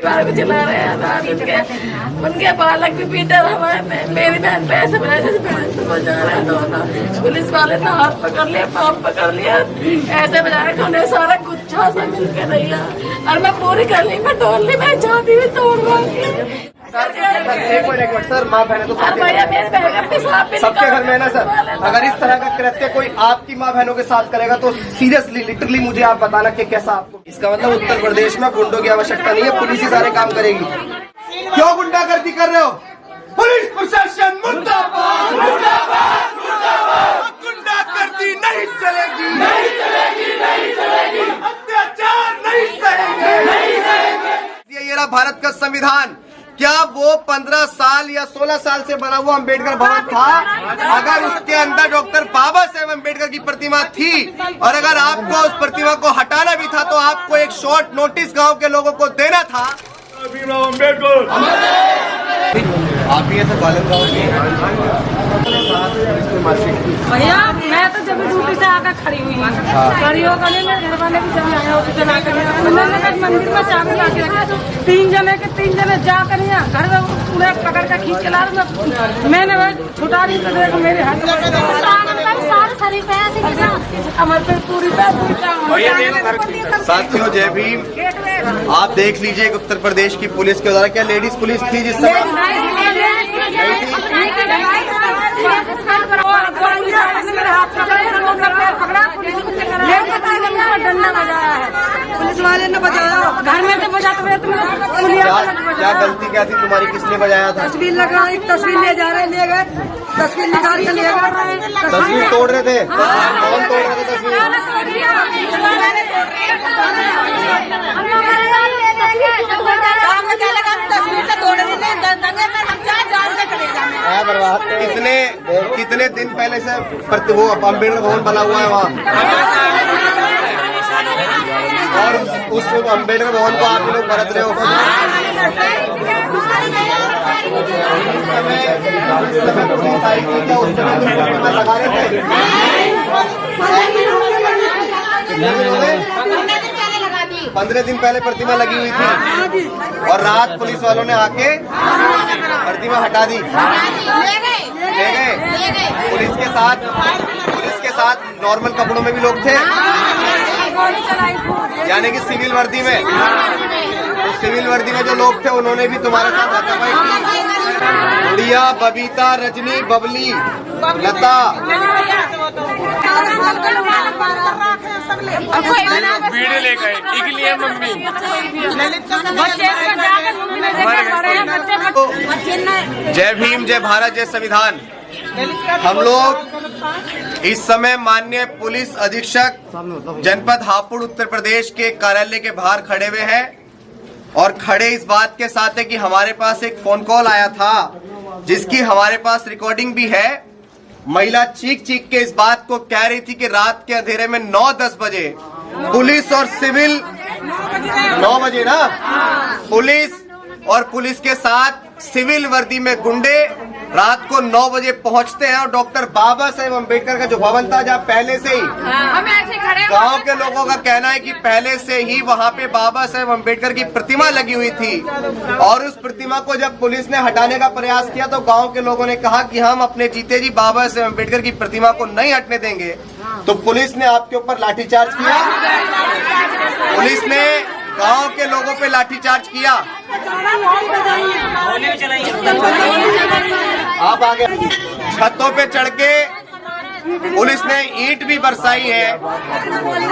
चिल्ला रहे हैं उनके बालक भी पीटे हमारे मेरी बहन पैसे बजा रहे हैं दोनों पुलिस वाले ने हाथ पकड़ लिया पाँव पकड़ लिया ऐसे बजाया कि उन्हें सारा गुच्छा सा मिल के रही और मैं पूरी गली में डोल ली मैं चाहती हुई तोड़ एक मिनट सर, माँ बहन तो सबके घर में है ना सर। अगर इस तरह का कृत्य कोई आपकी माँ बहनों के साथ करेगा तो सीरियसली लिटरली मुझे आप बताना कि कैसा आपको। इसका मतलब उत्तर प्रदेश में गुंडों की आवश्यकता नहीं है, पुलिस ही सारे काम करेगी। क्यों गुंडागर्दी कर रहे हो? पुलिस प्रशासन मुर्दाबाद, मुर्दाबाद, मुर्दाबाद। गुंडागर्दी नहीं चलेगी, नहीं चलेगी, नहीं चलेगी। अत्याचार नहीं सहेंगे, नहीं सहेंगे। ये रहा भारत का संविधान। क्या वो 15 साल या 16 साल से बना हुआ अम्बेडकर भवन था? अगर उसके अंदर डॉक्टर बाबा साहेब अम्बेडकर की प्रतिमा थी और अगर आपको उस प्रतिमा को हटाना भी था तो आपको एक शॉर्ट नोटिस गांव के लोगों को देना था। आप भी ऐसे बालन भैया मैं तो जब ड्यूटी से आकर खड़ी हुई खड़ी होकर मेरे घर वाले भी जब आए ऑफिस आकर मंदिर में चाबी ला के रखा 3 जने जाकर घर में उन्हें पकड़ कर खींच के ला मैंने वह छुटा दी तो देखो मेरे हाथ साथियों जय भीम। आप देख लीजिए उत्तर प्रदेश की पुलिस के द्वारा क्या लेडीज पुलिस थी जिस डंडा बजाया है पुलिस वाले ने बजाया घर में से बजाते क्या गलती क्या थी तुम्हारी? किसने बजाया था? तस्वीर लगा तस्वीर ले जा रहे ले गए तस्वीर निकाल के ले गए तस्वीर तोड़ रहे थे। कौन तोड़ रहे थे तस्वीर? कितने दिन पहले से वो अम्बेडकर भवन बना हुआ है वहाँ और उस अम्बेडकर भवन को आप लोग बरत रहे हो। लगा रहे थे 15 दिन पहले प्रतिमा लगी हुई थी और रात पुलिस वालों ने आके प्रतिमा हटा दी, ले गए। पुलिस के साथ नॉर्मल कपड़ों में भी लोग थे, यानी कि सिविल वर्दी में। तो सिविल वर्दी में जो लोग थे उन्होंने भी तुम्हारे साथ हाथापाई की। गुड़िया, बबीता, रजनी, बबली, लता वीडियो ले गए इसलिए मम्मी जय भीम, जय भारत, जय संविधान। हम लोग इस समय माननीय पुलिस अधीक्षक जनपद हापुड़ उत्तर प्रदेश के कार्यालय के बाहर खड़े हुए हैं और खड़े इस बात के साथ है कि हमारे पास एक फोन कॉल आया था जिसकी हमारे पास रिकॉर्डिंग भी है। महिला चीख चीख के इस बात को कह रही थी कि रात के अंधेरे में 9-10 बजे पुलिस और सिविल 9 बजे ना पुलिस और पुलिस के साथ सिविल वर्दी में गुंडे रात को 9 बजे पहुंचते हैं और डॉक्टर बाबा साहेब अम्बेडकर का जो भवन था जहाँ पहले से ही गांव के लोगों का कहना है कि पहले से ही वहां पे बाबा साहेब अम्बेडकर की प्रतिमा लगी हुई थी और उस प्रतिमा को जब पुलिस ने हटाने का प्रयास किया तो गांव के लोगों ने कहा कि हम अपने जीते जी बाबा साहेब अम्बेडकर की प्रतिमा को नहीं हटने देंगे। तो पुलिस ने आपके ऊपर लाठीचार्ज किया, पुलिस ने गांव के लोगों पे लाठीचार्ज किया। आप आगे छतों पे चढ़ के पुलिस ने ईंट भी बरसाई है,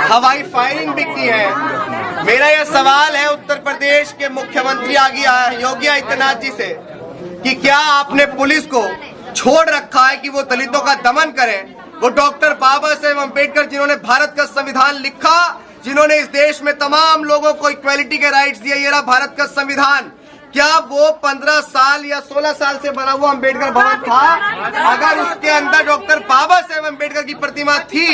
हवाई फायरिंग भी की है। मेरा यह सवाल है उत्तर प्रदेश के मुख्यमंत्री योगी आदित्यनाथ जी से कि क्या आपने पुलिस को छोड़ रखा है कि वो दलितों का दमन करें? वो डॉक्टर बाबा साहेब अम्बेडकर जिन्होंने भारत का संविधान लिखा, जिन्होंने इस देश में तमाम लोगों को इक्वालिटी के राइट्स दिए, ये रहा भारत का संविधान। क्या वो 15 साल या 16 साल से बना हुआ अम्बेडकर भवन था? अगर उसके अंदर डॉक्टर बाबा साहेब अम्बेडकर की प्रतिमा थी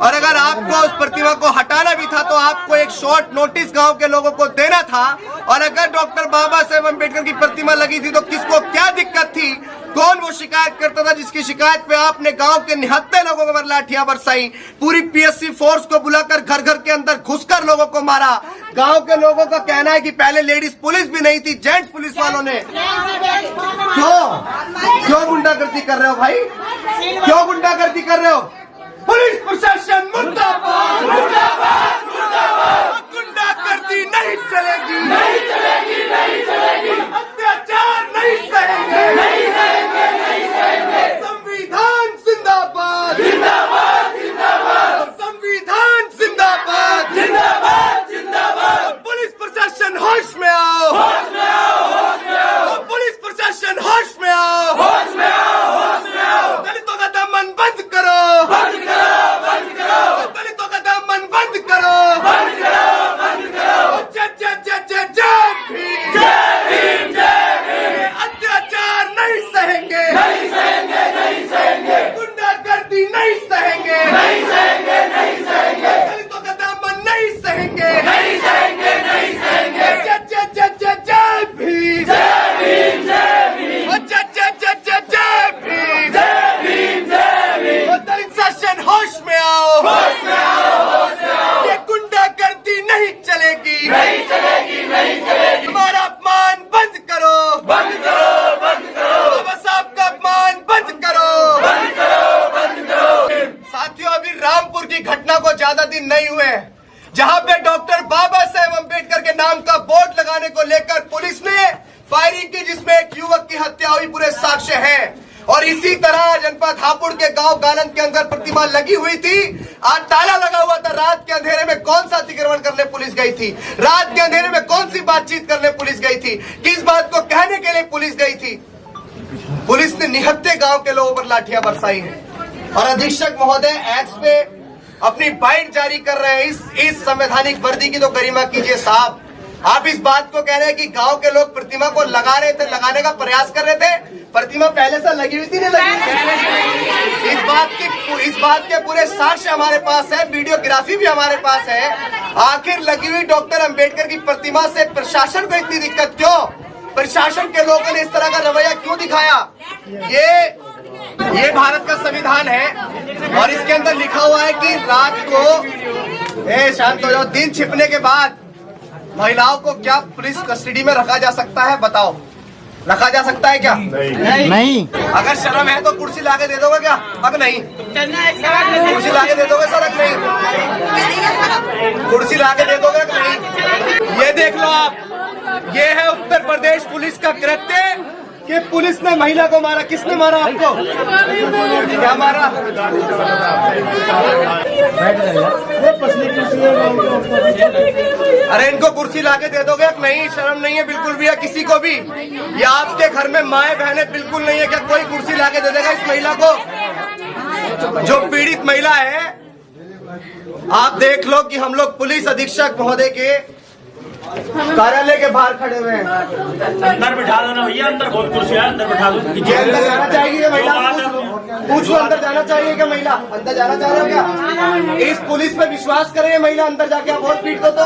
और अगर आपको उस प्रतिमा को हटाना भी था तो आपको एक शॉर्ट नोटिस गांव के लोगों को देना था। और अगर डॉक्टर बाबा साहेब अम्बेडकर की प्रतिमा लगी थी तो किसको क्या दिक्कत थी? कौन वो शिकायत करता था जिसकी शिकायत पे आपने गांव के 79 लोगों पर लाठियां बरसाई, पूरी पीएससी फोर्स को बुलाकर घर घर के अंदर घुसकर लोगों को मारा। गांव के लोगों का कहना है कि पहले लेडीज पुलिस भी नहीं थी, जेंट्स पुलिस वालों ने। क्यों गुंडागर्दी कर रहे हो भाई, क्यों गुंडागर्दी कर रहे हो? पुलिस प्रशासन मुर्दाबाद, मुर्दाबाद, मुर्दाबाद। गुंडागर्दी नहीं चलेगी, नहीं चलेगी, नहीं चलेगी। अत्याचार नहीं सहेंगे, नहीं सहेंगे, नहीं सहेंगे। संविधान जिंदाबाद, जिंदाबाद, जिंदाबाद। संविधान जिंदाबाद, जिंदाबाद, जिंदाबाद। पुलिस प्रशासन होश में आओ, होश में आओ, होश में आओ। पुलिस प्रशासन होश में आओ, होश में आओ, होश में आओ। दलितों का दमन बंद करो, बंद करो, बंद करो। दलितों का दमन बंद करो, बंद करो, बंद करो। जय जय जय जय जय भीम, जय भीम, जय भीम। अत्याचार नहीं सहेंगे, नहीं सहेंगे, नहीं सहेंगे। गुंडागर्दी नहीं सहेंगे, नहीं सहेंगे, नहीं सहेंगे। दलितों का दमन नहीं सहेंगे, नहीं सहेंगे, नहीं सहेंगे। जय जय जय जय जय भीम, जय भीम, जय भीम। जय जय जय जय जय भीम, जय भीम, जय भीम। दलित शासन होश में आओ, होश में आओ, होश में आओ। ये गुंडागर्दी नहीं चलेगी, नहीं चलेगी, नहीं चलेगी। हमारा अपमान बंद करो, बंद करो, बंद करो। बाबा साहब का अपमान बंद करो, बंद करो, बंद करो। साथियों, अभी रामपुर की घटना को ज्यादा दिन नहीं हुए, जहां पे डॉक्टर बाबा साहेब अम्बेडकर के नाम का बोर्ड लगाने को लेकर पुलिस ने फायरिंग की, जिसमें एक युवक की हत्या हुई, पूरे साक्ष्य हैं। और इसी तरह जनपद हापुड़ के गांव गानंद के अंदर प्रतिमा लगी हुई थी, आज ताला लगा हुआ था। रात के अंधेरे में कौन सा अतिक्रमण करने पुलिस गई थी? रात के अंधेरे में कौन सी बातचीत करने पुलिस गई थी? किस बात को कहने के लिए पुलिस गई थी? पुलिस ने निहत्थे गांव के लोगों पर लाठियां बरसाई हैं। और अधीक्षक महोदय एक्स पे अपनी बाइट जारी कर रहे हैं। इस संवैधानिक वर्दी की तो गरिमा कीजिए साहब। आप इस बात को कह रहे हैं कि गांव के लोग प्रतिमा को लगा रहे थे, लगाने का प्रयास कर रहे थे। प्रतिमा पहले से लगी हुई थी, नहीं लगी? इस बात के पूरे साक्ष्य हमारे पास है, वीडियोग्राफी भी हमारे पास है। आखिर लगी हुई डॉक्टर अंबेडकर की प्रतिमा से प्रशासन को इतनी दिक्कत क्यों? प्रशासन के लोगों ने इस तरह का रवैया क्यों दिखाया? ये भारत का संविधान है और इसके अंदर लिखा हुआ है कि रात को शांत हो जाओ, दिन छिपने के बाद महिलाओं को क्या पुलिस कस्टडी में रखा जा सकता है? बताओ, रखा जा सकता है क्या? नहीं। अगर शर्म है तो कुर्सी लाके दे दोगे क्या? अब नहीं। कुर्सी लाके दे दोगे सर? नहीं। कुर्सी लाके दे दोगे नहीं? ये देख लो आप, ये है उत्तर प्रदेश पुलिस का कृत्य कि पुलिस ने महिला को मारा। किसने मारा आपको? क्या मारा? अरे इनको कुर्सी लाके दे दोगे? नहीं, शर्म नहीं है बिल्कुल भी है किसी को भी? या आपके घर में माए बहनें बिल्कुल नहीं है क्या? कोई कुर्सी लाके दे देगा इस महिला को? जो पीड़ित महिला है, आप देख लो कि हम लोग पुलिस अधीक्षक महोदय के कार्यालय के बाहर खड़े हुए हैं। अंदर बिठा दो ना भैया, अंदर बहुत कुर्सी है, अंदर बिठा दो। अंदर जाना चाहिए महिला? पूछ लो, अंदर जाना चाहिए क्या महिला? अंदर जाना चाह रहे हो क्या? इस पुलिस पे विश्वास करें महिला अंदर जाके आप वोट पीट दो तो?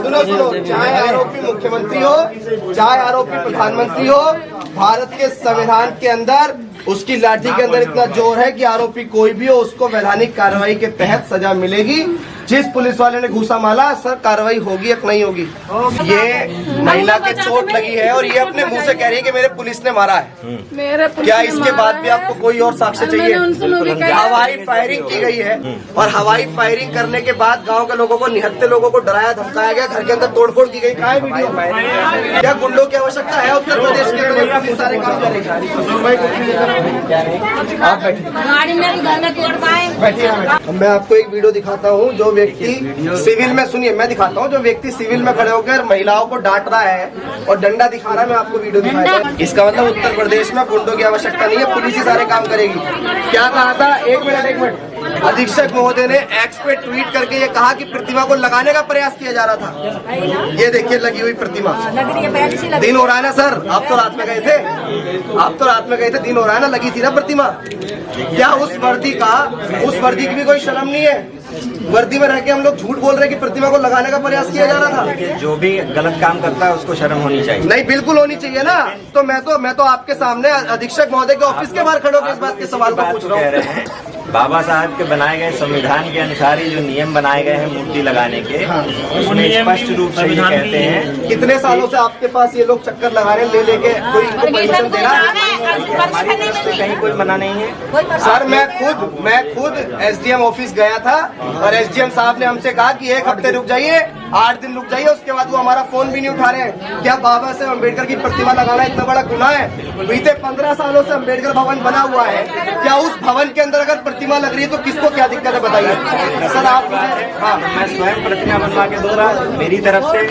सुनो, चाहे आरोपी मुख्यमंत्री हो, चाहे आरोपी प्रधानमंत्री हो, भारत के संविधान के अंदर उसकी लाठी के अंदर इतना जोर है कि आरोपी कोई भी हो उसको वैधानिक कार्रवाई के तहत सजा मिलेगी। जिस पुलिस वाले ने घूसा माला, सर कार्रवाई होगी या नहीं होगी? ये महिला के चोट लगी है और ये अपने मुंह से कह रही है कि मेरे पुलिस ने मारा है। क्या इसके बाद भी आपको कोई और साक्ष्य चाहिए? हवाई फायरिंग की गई है और हवाई फायरिंग करने के बाद गांव के लोगों को, निहत्थे लोगों को डराया धमकाया गया, घर के अंदर तोड़फोड़ की गई। कहाँ है वीडियो? क्या गुंडों की आवश्यकता है उत्तर प्रदेश के अंदर? पुलिस सारे काम करेगी। आप बैठिए। मैं आपको एक वीडियो दिखाता हूँ। जो व्यक्ति सिविल में, सुनिए मैं दिखाता हूँ, जो व्यक्ति सिविल में खड़े होकर महिलाओं को डांट रहा है और डंडा दिखा रहा है, मैं आपको वीडियो दिखाता हूँ। इसका मतलब उत्तर प्रदेश में गुंडों की आवश्यकता नहीं है, पुलिस ही सारे काम करेगी। क्या कहा था? एक मिनट। अधीक्षक महोदय ने एक्स पे ट्वीट करके ये कहा कि प्रतिमा को लगाने का प्रयास किया जा रहा था। ये देखिए लगी हुई प्रतिमा। दिन हो रहा है ना सर? आप तो रात में गए थे, दिन हो रहा है ना, लगी थी ना प्रतिमा। क्या उस वर्दी की भी कोई शर्म नहीं है? वर्दी में रह के हम लोग झूठ बोल रहे हैं कि प्रतिमा को लगाने का प्रयास किया जा रहा था। जो भी गलत काम करता है उसको शर्म होनी चाहिए। नहीं, बिल्कुल होनी चाहिए ना। तो मैं तो आपके सामने अधीक्षक महोदय के ऑफिस के बाहर खड़े होकर इस बात के सवाल को पूछ रहा हूँ। बाबा साहब के बनाए गए संविधान के अनुसार ही जो नियम बनाए गए हैं मूर्ति लगाने के, उसमें स्पष्ट रूप से ये कहते हैं। कितने सालों से आपके पास ये लोग चक्कर लगा रहे हैं ले लेके, कोई इनको परमिशन दे रहा है? कहीं कोई मना नहीं है सर। मैं खुद एसडीएम ऑफिस गया था और एसडीएम साहब ने हमसे कहा कि 1 हफ्ते रुक जाइए, 8 दिन रुक जाइए। उसके बाद वो हमारा फोन भी नहीं उठा रहे हैं। क्या बाबा साहेब अम्बेडकर की प्रतिमा लगाना इतना बड़ा गुनाह है? बीते 15 सालों से अम्बेडकर भवन बना हुआ है। क्या उस भवन के अंदर अगर प्रतिमा लग रही है तो किसको क्या दिक्कत है बताइए सर आप मुझे। हाँ, मैं स्वयं प्रतिमा बनवा के दूंगा मेरी तरफ से,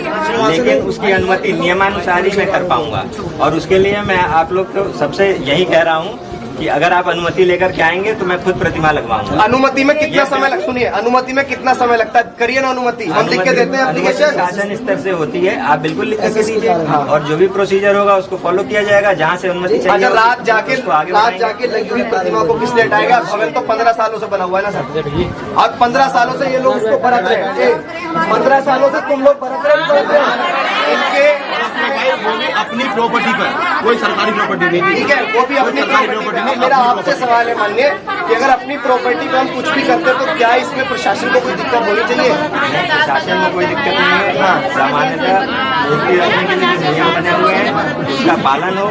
लेकिन उसकी अनुमति नियमानुसार ही मैं कर पाऊंगा। और उसके लिए मैं आप लोग को सबसे यही कह रहा हूँ कि अगर आप अनुमति लेकर के आएंगे तो मैं खुद प्रतिमा लगवाऊंगा। अनुमति में कितना समय सुनिए, अनुमति में कितना समय लगता है? करिए ना अनुमति, हम लिख के देते हैं एप्लीकेशन। शासन स्तर से होती है, आप बिल्कुल लिख के दीजिए और जो भी प्रोसीजर होगा उसको फॉलो किया जाएगा। जहाँ से अनुमति चाहिए, अगर रात जाके लगी हुई प्रतिमा को किसने हटाएगा? भवन तो 15 सालों से बना हुआ है ना सर। अब 15 सालों से ये लोग उसको बरत रहे हैं। 15 सालों से तुम लोग बरत रहे हैं इनके अपनी प्रॉपर्टी पर, कोई सरकारी प्रॉपर्टी नहीं। ठीक है, वो भी अपनी प्रॉपर्टी। मेरा आपसे सवाल है माननीय कि अगर अपनी प्रॉपर्टी पर हम कुछ भी करते हैं तो क्या इसमें प्रशासन को कोई दिक्कत होनी चाहिए? प्रशासन में कोई दिक्कत नहीं है। हाँ, सामान्यतः मूर्ति रखने के लिए जो नियम बने हुए हैं उसका पालन हो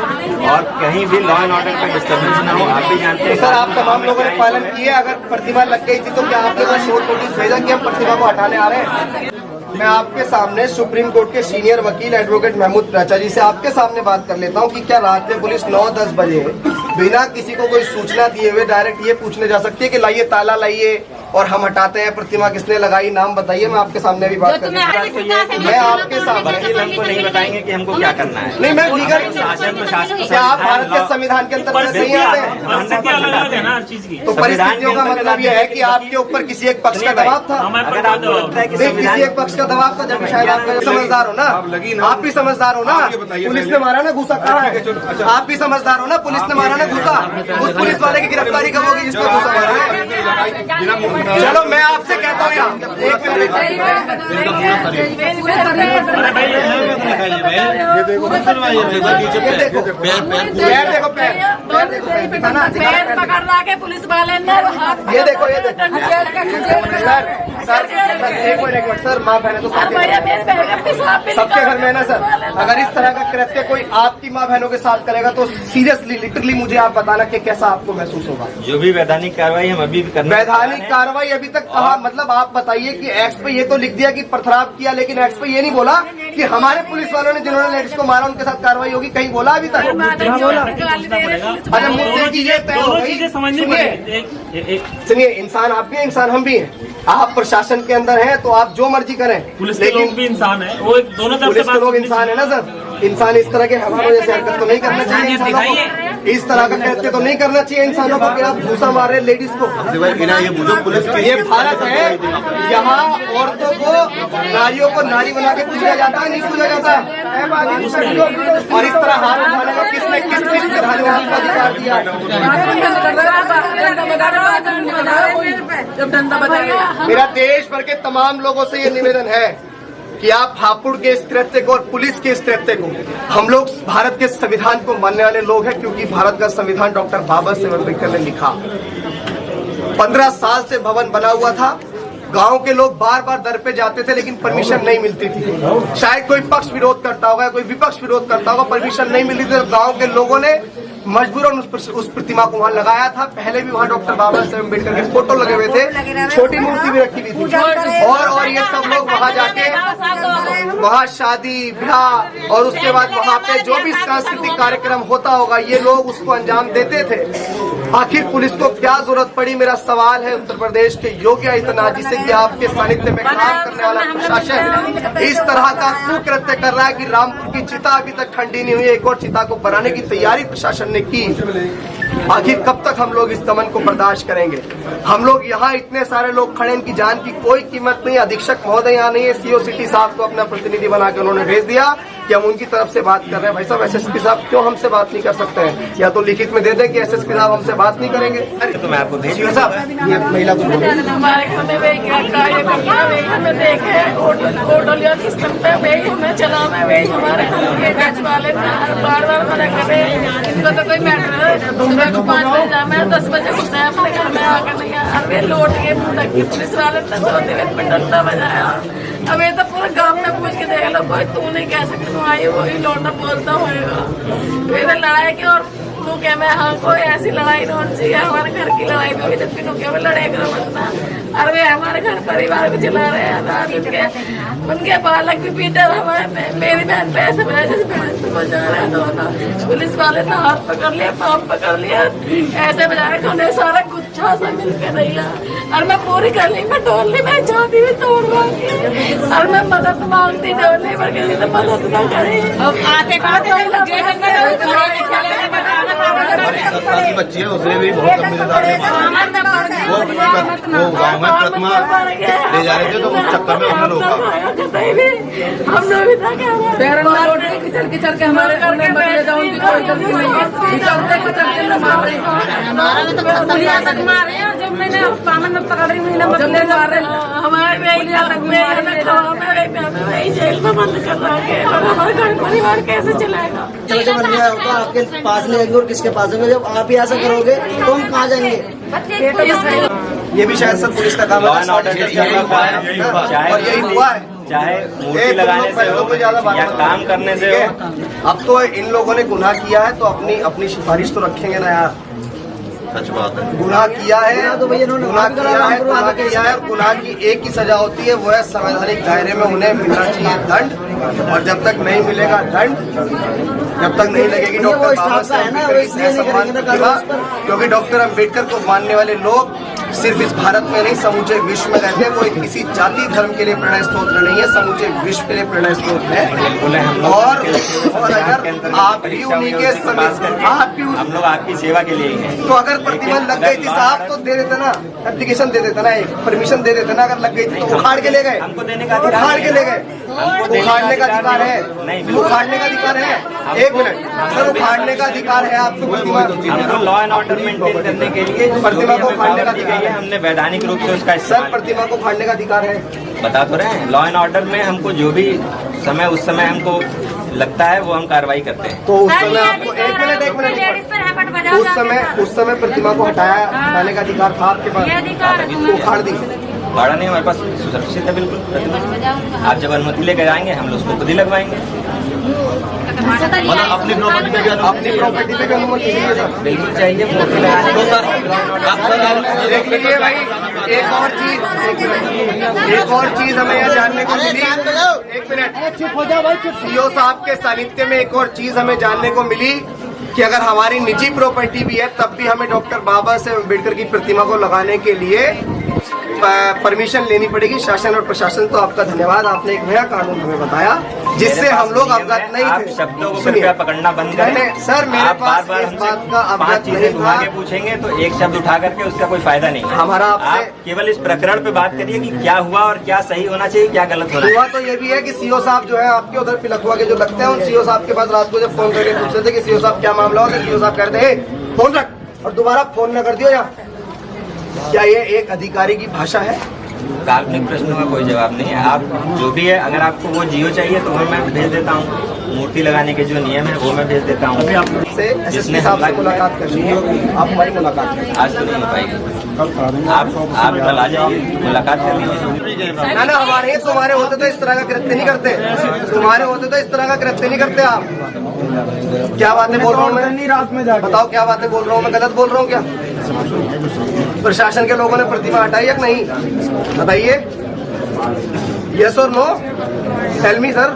और कहीं भी लॉ एंड ऑर्डर का डिस्टर्बेंस ना हो। आप भी जानते हैं सर, आप तमाम लोगों ने पालन किया। अगर प्रतिमा लग गई थी तो क्या आपके पास शॉर्ट नोटिस भेजा कि हम प्रतिमा को हटाने आ रहे हैं? मैं आपके सामने सुप्रीम कोर्ट के सीनियर वकील एडवोकेट महमूद प्राचा जी से आपके सामने बात कर लेता हूं कि क्या रात में पुलिस 9-10 बजे बिना किसी को कोई सूचना दिए हुए डायरेक्ट ये पूछने जा सकती है कि लाइए ताला लाइए और हम हटाते हैं, प्रतिमा किसने लगाई, नाम बताइए। मैं आपके सामने भी बात कर मैं आपके सामने वकील हमको नहीं बताएंगे कि हमको क्या करना है। नहीं, मैं लीगल शासन प्रशासन क्या आप भारत के संविधान के अंतर्गत नहीं आते हैं? तो परिस्थितियों का मतलब यह है कि आपके ऊपर किसी एक पक्ष का दबाव था। अगर आपको लगता है कि किसी एक पक्ष का दबाव था, जब शायद आप समझदार हो ना, आप भी समझदार हो ना। पुलिस ने मारा ना घूसा, कहाँ है? आप भी समझदार हो ना, पुलिस ने मारा ना घूसा। उस पुलिस वाले की गिरफ्तारी कब होगी जिसको घूसा मारा है? चलो मैं आपसे कहता हूँ यार, एक मिनट देखो पैर पकड़ के पुलिस वाले ने हाथ, ये देखो सर एक मिनट सर, माँ बहने तो सबके घर में है ना सर। अगर इस तरह का कृत्य कोई आपकी माँ बहनों के साथ करेगा तो सीरियसली लिटरली मुझे आप बताना कि कैसा आपको महसूस होगा। जो भी वैधानिक कार्रवाई हम अभी भी करना, वैधानिक कार्रवाई अभी तक कहा, मतलब आप बताइए कि एक्स पे ये तो लिख दिया कि पथराव किया, लेकिन एक्स पे ये नहीं बोला कि हमारे पुलिस वालों ने जिन्होंने लेडीज को मारा उनके साथ कार्रवाई होगी। कहीं बोला अभी तक? अच्छा, मुद्दे की ये तय हो गई। सुनिए, इंसान आप भी, इंसान हम भी हैं। आप प्रशासन के अंदर हैं तो आप जो मर्जी करें, पुलिस के लोग भी इंसान है, वो दोनों तरफ पुलिस के लोग इंसान है ना सर। इंसान इस तरह के हमारे जैसे हरकत तो नहीं करना चाहिए इंसानों को, इस तरह का कृत्य तो नहीं करना चाहिए इंसानों को कि आप घूसा मारे लेडीज को। ये भारत है, यहाँ औरतों को, नारियों को नारी बना के पूछा जाता है, नहीं पूछा जाता। और इस तरह हाथ उठाने का किसने किस विधान को अधिकार दिया? मेरा देश भर के तमाम लोगों से ये निवेदन है कि आप हापुड़ के इस कृत्य को और पुलिस के इस कृत्य को, हम लोग भारत के संविधान को मानने वाले लोग हैं, क्योंकि भारत का संविधान डॉक्टर बाबा साहेब अम्बेडकर ने लिखा। 15 साल से भवन बना हुआ था, गांव के लोग बार बार दर पे जाते थे लेकिन परमिशन नहीं मिलती थी। शायद कोई पक्ष विरोध करता होगा, कोई विपक्ष विरोध करता होगा, परमिशन नहीं मिलती थी। गांव के लोगों ने मजबूरन उस प्रतिमा को वहां लगाया था। पहले भी वहां डॉक्टर बाबा साहेब अम्बेडकर के फोटो लगे हुए थे, छोटी मूर्ति भी रखी हुई थी। और ये सब लोग वहां जाके वहां शादी ब्याह और उसके बाद वहां पे जो भी सांस्कृतिक कार्यक्रम होता होगा, ये लोग उसको अंजाम देते थे। आखिर पुलिस को क्या जरूरत पड़ी? मेरा सवाल है उत्तर प्रदेश के योगी आदित्यनाथ जी से कि आपके सानिध्य में काम करने वाला प्रशासन इस तरह का कुकृत्य कर रहा है कि रामपुर की चिता अभी तक ठंडी नहीं हुई, एक और चिता को बनाने की तैयारी प्रशासन ने की। आखिर कब तक हम लोग इस दमन को बर्दाश्त करेंगे? हम लोग यहाँ इतने सारे लोग खड़े, इनकी जान की कोई कीमत नहीं। अधीक्षक महोदय यहाँ नहीं है, सीओ सिटी साहब को अपना प्रतिनिधि बना के उन्होंने भेज दिया। कि हम उनकी तरफ से बात कर रहे हैं। भाई साहब एसएसपी साहब क्यों हमसे बात नहीं कर सकते हैं? या तो लिखित में दे दें कि एसएसपी साहब हमसे बात नहीं करेंगे। तो मैं आपको भेज साहब ये महिला को बोलिए। हमारे घर में वही क्या कार्य करना है, वही हमें देखे ऑटोलिया सिस्टम पे वही हमें चलाना है, वही हमारे गैस वाले बार बार मना करे। इनको तो कोई मैटर है, सुबह को 5 बजे जाए, 10 बजे घुसे अपने घर में आकर नहीं आया। अरे लौट के पुलिस वाले सोते हुए डंडा बजाया। अब ये तो पूरे गांव में पूछ के देख लो, कोई तू नहीं कह सकती, तू आई वही लौटना बोलता होगा। फिर लड़ाई की और तू क्या मैं, हाँ कोई ऐसी लड़ाई नहीं होनी चाहिए। हमारे घर की लड़ाई में भी जब भी क्या लड़ाई करो मतना। अरे हमारे घर परिवार को चला रहे हैं, उनके बालक भी पीटे हमारे। मेरी बहन पैसे बजा रहे दोनों। पुलिस वाले ने हाथ पकड़ लिया, पाँव पकड़ लिया, ऐसे बजाए उन्हें सारा गुच्छा सा मिलकर रही। और मैं पूरी गली में डोली में जाती हुई तोड़ मांगी, और मैं मदद मांगती डोली पर किसी से मदद न करे। की बच्ची है, उसने भी बहुत जिम्मेदार है। वो गाँव में प्रतिमा ले जा रहे थे तो उस चक्कर में उसने रोका। हम लोग भी था किचड़ के हमारे घर में मारे। जब मैंने पामन में पकड़ रही हमारे जेल में बंद कर रहा है, और हमारा घर परिवार कैसे चलाएगा? आपके पास ले जाएंगे और किसके पास जाएंगे? जब आप ही ऐसा करोगे तो हम कहाँ जाएंगे? ये भी शायद सब पुलिस का काम है, और यही हुआ है। चाहे मूर्ति लगाने से हो या काम करने से हो। अब तो इन लोगों ने गुनाह किया है तो अपनी सिफारिश तो रखेंगे ना यार। सच बात है, गुनाह किया है तो भैया गुनाह किया है, और गुनाह की एक ही सजा होती है, वो है संवैधानिक दायरे में उन्हें मिलना चाहिए दंड। और जब तक नहीं मिलेगा दंड, जब तक नहीं लगेगी डॉक्टर बाबा साहब, क्योंकि डॉक्टर अम्बेडकर को मानने वाले लोग सिर्फ इस भारत में नहीं समूचे विश्व में रहते हैं। वो किसी जाति धर्म के लिए प्रेरणा स्रोत नहीं है, समूचे विश्व के लिए प्रेरणा स्रोत है। और अगर आप भी उन्हीं के हम लोग आपकी सेवा के लिए ही हैं। तो अगर प्रतिमा लग गई थी साहब तो दे देते ना, एप्लीकेशन दे देते ना, एक परमिशन दे देते ना। अगर लग गई थी तो उखाड़ के ले गए, हमको देने का उखाड़ के ले गए। उखाड़ने का अधिकार है, उखाड़ने का अधिकार है। एक मिनट सर, उखाड़ने का अधिकार है आपको प्रतिमा। हमको लॉ एंड ऑर्डर मेंटेन करने के लिए प्रतिमा को उखाड़ने का अधिकार है। हमने वैधानिक रूप से उसका सर प्रतिमा को उखाड़ने का अधिकार है। बता तो रहे हैं, लॉ एंड ऑर्डर में हमको जो भी समय उस समय हमको लगता है वो हम कार्रवाई करते हैं। तो उस समय आपको एक मिनट उस समय प्रतिमा को हटाने का अधिकार था आपके पास, उखाड़ दी। भाड़ा नहीं, हमारे पास सुरक्षित है बिल्कुल प्रतिमा। आप जब अनुमति लेकर आएंगे हम लोग उसको खुद ही लगवाएंगे। मतलब अपनी प्रॉपर्टी पे भी अनुमति चाहिए सर, बिल्कुल चाहिए मूर्ति लगाने को। देख लीजिए भाई, एक और चीज हमें यह जानने को मिली। एक मिनट चुप हो जाओ भाई, चुप। सीओ साहब के सानिध्य में एक और चीज हमें जानने को मिली कि अगर हमारी निजी प्रॉपर्टी भी है तब भी हमें डॉक्टर बाबा साहेब अम्बेडकर की प्रतिमा को लगाने के लिए परमिशन लेनी पड़ेगी। शासन और प्रशासन तो आपका धन्यवाद, आपने एक नया कानून हमें बताया जिससे हम लोग अवगत नहीं थे। शब्दों को कृपया पकड़ना बंद करें सर। मेरे आप पास बार-बार इस बात का पांच अवगत चीजें नहीं घुमा था। के पूछेंगे तो एक शब्द उठा करके उसका कोई फायदा नहीं है। हमारा आप केवल इस प्रकरण पे बात करिए कि क्या हुआ और क्या सही होना चाहिए, क्या गलत होना हुआ। तो ये भी है कि सीओ साहब जो है आपके उधर पिलखुआ के जो लगते हैं, उन सीओ साहब के पास रात को जब फोन करके पूछ रहे थे कि सीओ साहब क्या मामला हो, सीओ साहब कहते हैं फोन रख और दोबारा फोन न कर दियो। या क्या ये एक अधिकारी की भाषा है? काल्पनिक प्रश्नों का कोई जवाब नहीं है। आप जो भी है, अगर आपको वो जियो चाहिए तो वो मैं भेज देता हूँ। मूर्ति लगाने के जो नियम है वो मैं भेज देता हूँ। जिसने साहब से मुलाकात करनी है, आप हमारी मुलाकात करें। आज तो नहीं हो पाएगी। आप कल आ जाइए, मुलाकात कर लीजिए। ना हमारे तुम्हारे होते तो इस तरह का कृत्य नहीं करते, तुम्हारे होते तो इस तरह का कृत्य नहीं करते। आप क्या बातें बोल रहा हूँ मैं? रात में बताओ क्या बातें बोल रहा हूँ मैं? गलत बोल रहा हूँ क्या? प्रशासन के लोगों ने प्रतिमा हटाई या नहीं, बताइए। यस और नो, टेल मी सर।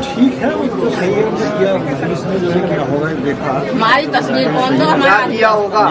ठीक है, वो तो सही है, पुलिस ने जो है क्या होगा देखा। हमारी तस्वीर कौन क्या किया होगा?